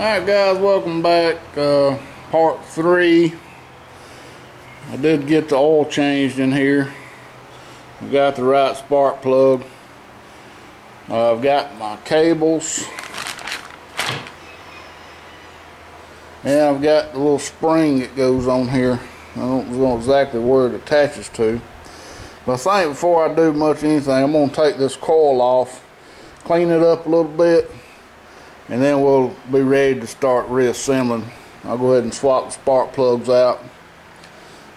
Alright guys, welcome back. Part 3. I did get the oil changed in here. We got the right spark plug. I've got my cables. And I've got the little spring that goes on here. I don't know exactly where it attaches to. But I think before I do much anything, I'm going to take this coil off, clean it up a little bit, and then we'll be ready to start reassembling. I'll go ahead and swap the spark plugs out,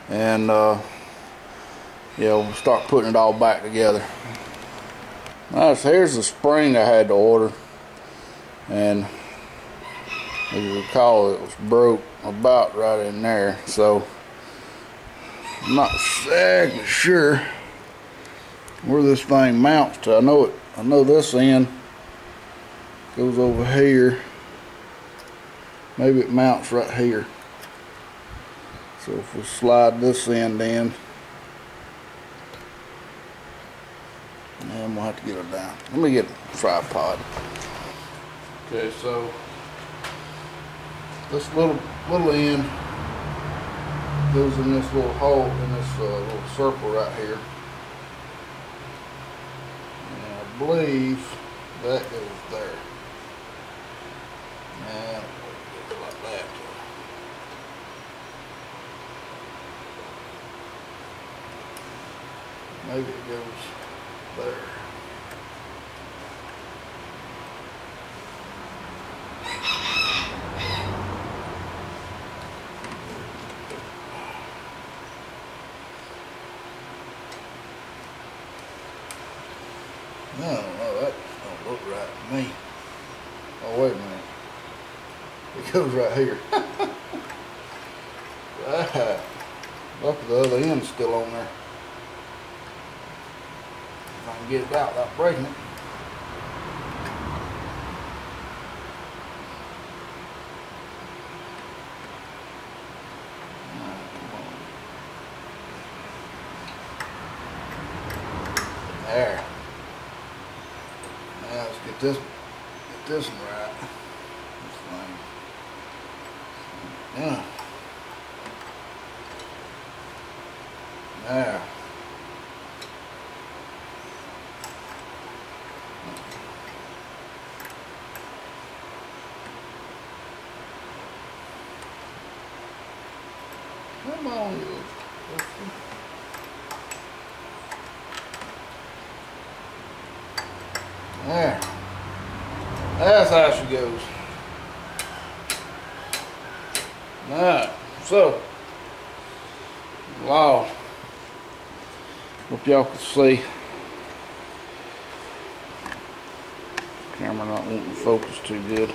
and yeah, we'll start putting it all back together. Alright, so here's the spring I had to order, and as you recall, it was broke about right in there, so I'm not exactly sure where this thing mounts to. I know this end goes over here. Maybe it mounts right here. So if we slide this end in, and we'll have to get it down. Let me get a tripod. Okay, so this little end goes in this little hole, in this little circle right here. And I believe that goes there. And it goes like that. Maybe it goes there. I don't know, that don't look right to me. Oh, wait a minute. It goes right here. Right. Look, the other end's still on there. If I can get it out without breaking it. There. Now let's get this one right. This thing. Yeah. There. Come on, you. There. That's how she goes. Alright, so wow. Hope y'all can see. Camera not wanting to focus too good.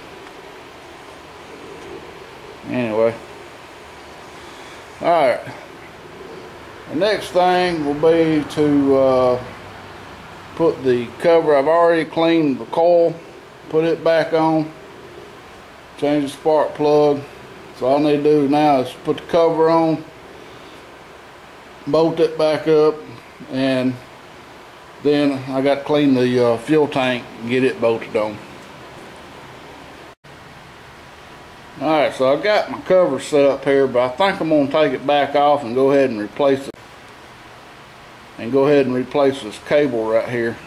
Anyway. Alright. The next thing will be to put the cover. I've already cleaned the coil, put it back on, change the spark plug. So all I need to do now is put the cover on, bolt it back up, and then I got to clean the fuel tank and get it bolted on. Alright, so I got my cover set up here, but I think I'm going to take it back off and go ahead and replace it. And go ahead and replace this cable right here.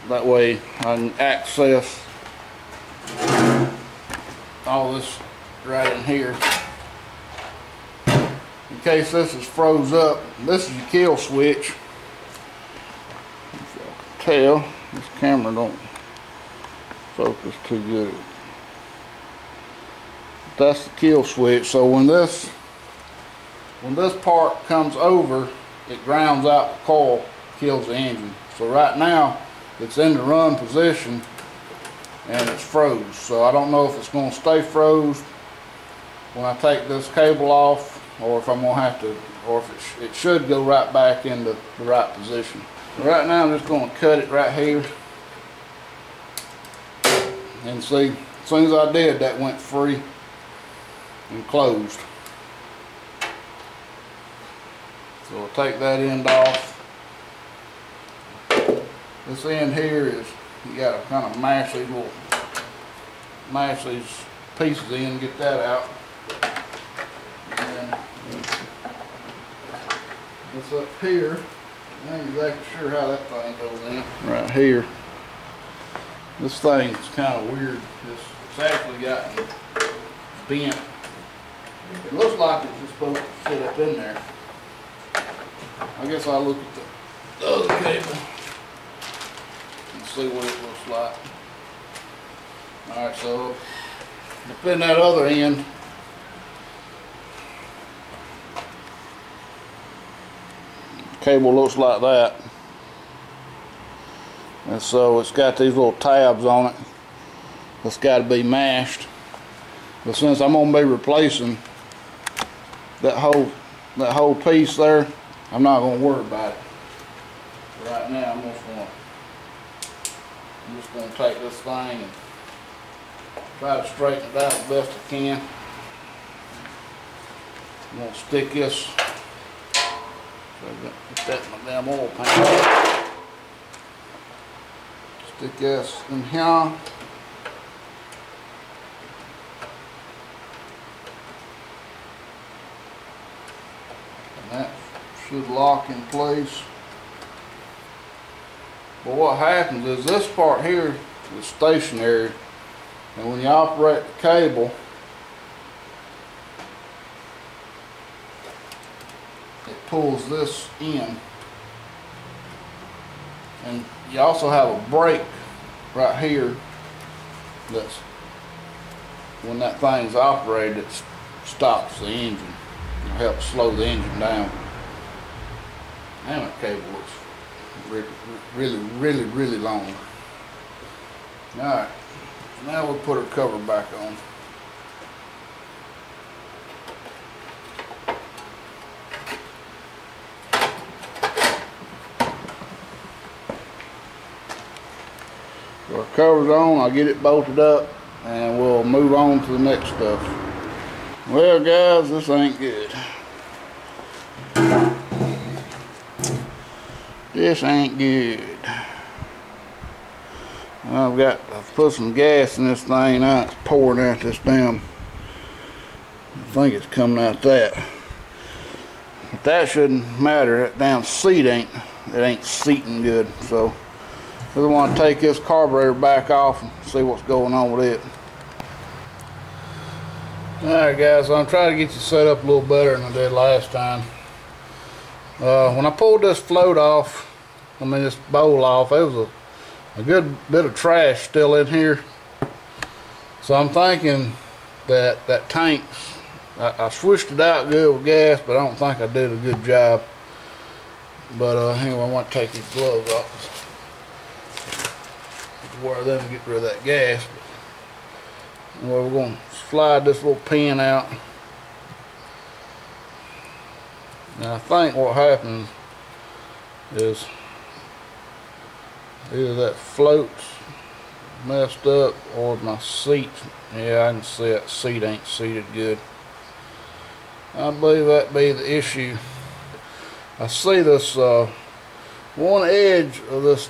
That way I can access all this right in here. In case this is froze up, this is your kill switch. If y'all can tell, this camera don't focus too good. That's the kill switch. So when this part comes over, it grounds out the coil, kills the engine. So right now it's in the run position and it's froze. So I don't know if it's going to stay froze when I take this cable off, or if I'm going to have to, or if it should go right back into the right position. So right now I'm just going to cut it right here, and see, as soon as I did, that went free and closed. So we'll take that end off. This end here is, you got to kind of mash these little mash these pieces in and get that out. And then this up here, I ain't exactly sure how that thing goes in. Right here. This thing's kind of weird. It's actually gotten bent. It looks like it's just supposed to sit up in there. I guess I'll look at the other cable and see what it looks like. Alright, so up in that other end, cable looks like that. And so it's got these little tabs on it. It's got to be mashed. But since I'm going to be replacing that whole piece there, I'm not going to worry about it. Right now, I'm just going to take this thing and try to straighten it out as best I can. I'm going to stick this. So I put that in my damn oil pan. Stick this in here. That should lock in place. But what happens is this part here is stationary, and when you operate the cable, it pulls this in. And you also have a brake right here that's, when that thing's operated, it stops the engine. It helps slow the engine down. And that cable looks really long. Alright, now we'll put our cover back on. So our cover's on, I'll get it bolted up and we'll move on to the next stuff. Well guys, this ain't good. This ain't good. I've put some gas in this thing, now it's pouring out this damn, I think it's coming out that. But that shouldn't matter, that damn seat ain't seating good, so we want to take this carburetor back off and see what's going on with it. Alright guys, so I'm trying to get you set up a little better than I did last time. When I pulled this float off, this bowl off, there was a good bit of trash still in here. So I'm thinking that tank's, I swished it out good with gas, but I don't think I did a good job. But anyway, I want to take these gloves off. Wear them to get rid of that gas. Well, we're going to slide this little pin out. Now I think what happens is either that float's messed up or my seat. Yeah, I can see that seat ain't seated good. I believe that be the issue. I see this one edge of this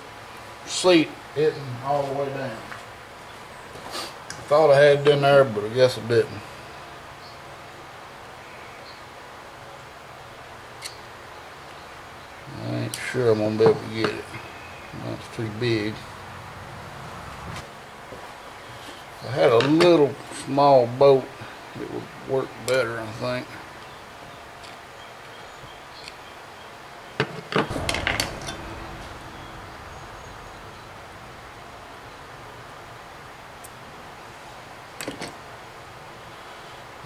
seat hitting all the way down. I thought I had it in there, but I guess I didn't. I ain't sure I'm gonna be able to get it. That's too big. If I had a little small bolt, it would work better, I think.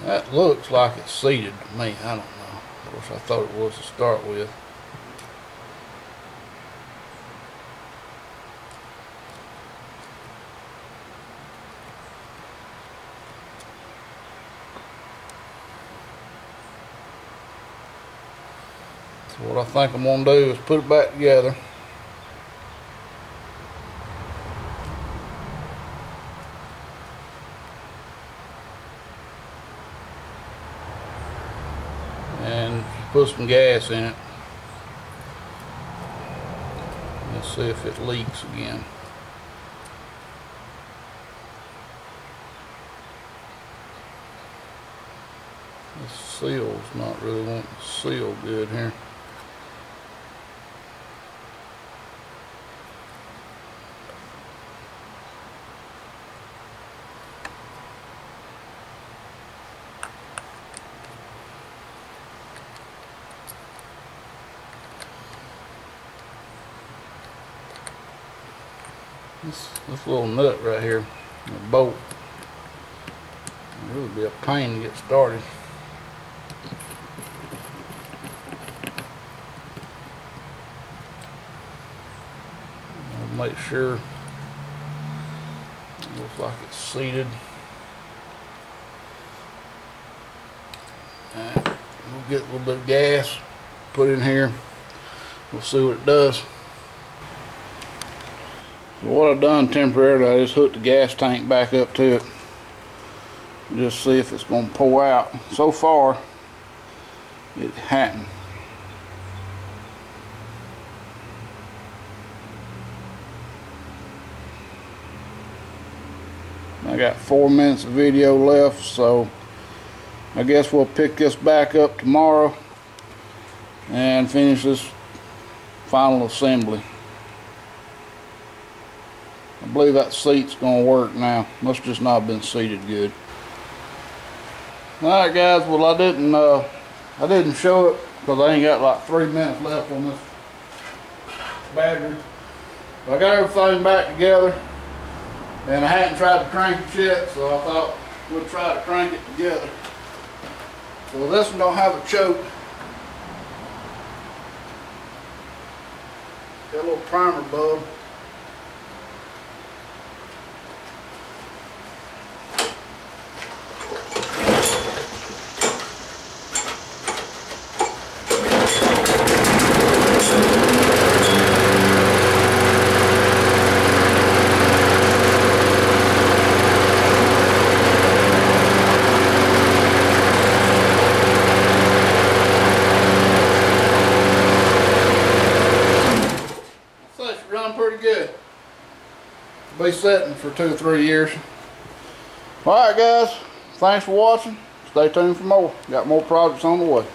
That looks like it's seated to me. I don't know. Of course, I thought it was to start with. So what I think I'm going to do is put it back together. And put some gas in it. Let's see if it leaks again. seal's not really wanting to seal good here. This little nut right here, the bolt, it would be a pain to get started. I'll make sure it looks like it's seated. And we'll get a little bit of gas, put in here. We'll see what it does. So what I've done temporarily, I just hooked the gas tank back up to it. Just see if it's going to pour out. So far, it hadn't. I got 4 minutes of video left, so I guess we'll pick this back up tomorrow and finish this final assembly. I believe that seat's gonna work now. Must just not have been seated good. Alright guys, well I didn't show it because I ain't got like 3 minutes left on this battery. But I got everything back together and I hadn't tried to crank it yet, so I thought we'd try to crank it together. So this one don't have a choke. Got a little primer bulb. Pretty good. Be setting for 2 or 3 years. Alright guys, thanks for watching. Stay tuned for more. Got more projects on the way.